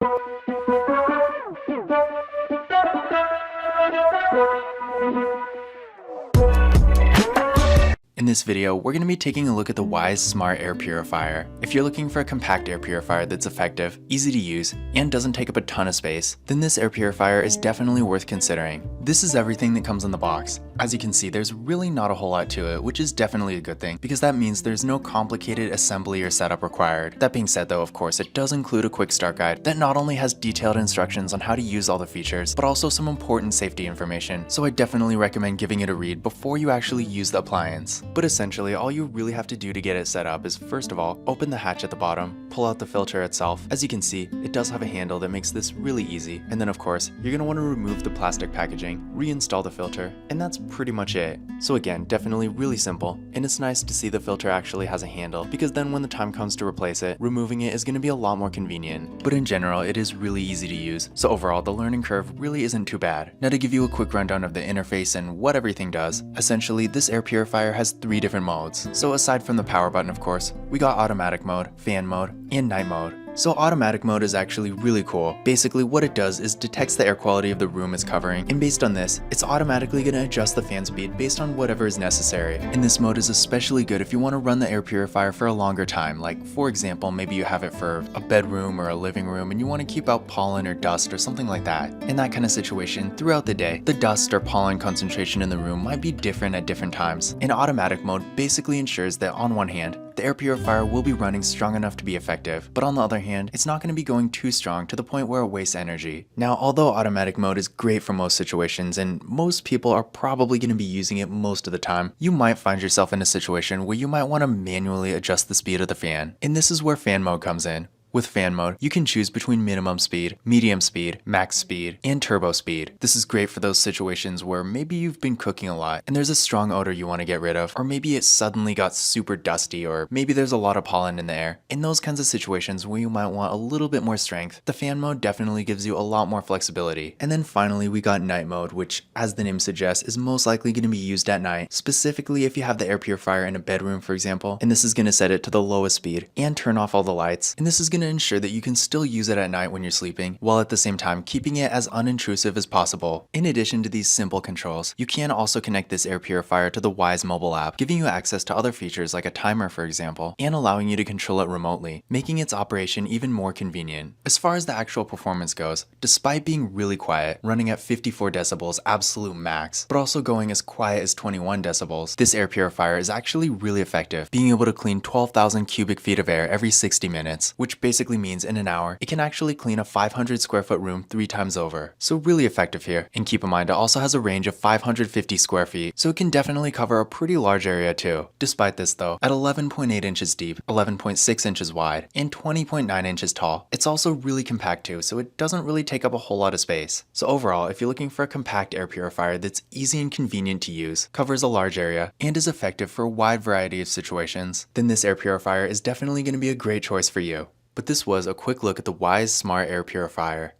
In this video, we're going to be taking a look at the Wyze Smart Air Purifier. If you're looking for a compact air purifier that's effective, easy to use, and doesn't take up a ton of space, then this air purifier is definitely worth considering. This is everything that comes in the box. As you can see, there's really not a whole lot to it, which is definitely a good thing, because that means there's no complicated assembly or setup required. That being said though, of course, it does include a quick start guide that not only has detailed instructions on how to use all the features, but also some important safety information, so I definitely recommend giving it a read before you actually use the appliance. But essentially, all you really have to do to get it set up is, first of all, open the hatch at the bottom, pull out the filter itself. As you can see, it does have a handle that makes this really easy, and then of course, you're going to want to remove the plastic packaging, reinstall the filter, and that's pretty much it. So again, definitely really simple, and it's nice to see the filter actually has a handle, because then when the time comes to replace it, removing it is going to be a lot more convenient. But in general, it is really easy to use, so overall, the learning curve really isn't too bad. Now to give you a quick rundown of the interface and what everything does, essentially this air purifier has 3 different modes. So aside from the power button, of course, we got automatic mode, fan mode, and night mode. So automatic mode is actually really cool. Basically what it does is detects the air quality of the room it's covering, and based on this, it's automatically going to adjust the fan speed based on whatever is necessary. And this mode is especially good if you want to run the air purifier for a longer time, like for example, maybe you have it for a bedroom or a living room and you want to keep out pollen or dust or something like that. In that kind of situation, throughout the day, the dust or pollen concentration in the room might be different at different times. And automatic mode basically ensures that on one hand, the air purifier will be running strong enough to be effective, but on the other hand, it's not going to be going too strong to the point where it wastes energy. Now, although automatic mode is great for most situations, and most people are probably going to be using it most of the time, you might find yourself in a situation where you might want to manually adjust the speed of the fan. And this is where fan mode comes in. With fan mode, you can choose between minimum speed, medium speed, max speed, and turbo speed. This is great for those situations where maybe you've been cooking a lot and there's a strong odor you want to get rid of, or maybe it suddenly got super dusty, or maybe there's a lot of pollen in the air. In those kinds of situations where you might want a little bit more strength, the fan mode definitely gives you a lot more flexibility. And then finally, we got night mode, which, as the name suggests, is most likely going to be used at night, specifically if you have the air purifier in a bedroom, for example, and this is going to set it to the lowest speed and turn off all the lights, and this is going to ensure that you can still use it at night when you're sleeping, while at the same time keeping it as unintrusive as possible. In addition to these simple controls, you can also connect this air purifier to the Wyze mobile app, giving you access to other features like a timer, for example, and allowing you to control it remotely, making its operation even more convenient. As far as the actual performance goes, despite being really quiet, running at 54 decibels absolute max, but also going as quiet as 21 decibels, this air purifier is actually really effective, being able to clean 12,000 cubic feet of air every 60 minutes, which basically means in an hour, it can actually clean a 500 square foot room 3 times over. So really effective here. And keep in mind, it also has a range of 550 square feet, so it can definitely cover a pretty large area too. Despite this though, at 11.8 inches deep, 11.6 inches wide, and 20.9 inches tall, it's also really compact too, so it doesn't really take up a whole lot of space. So overall, if you're looking for a compact air purifier that's easy and convenient to use, covers a large area, and is effective for a wide variety of situations, then this air purifier is definitely going to be a great choice for you. But this was a quick look at the Wyze Smart Air Purifier.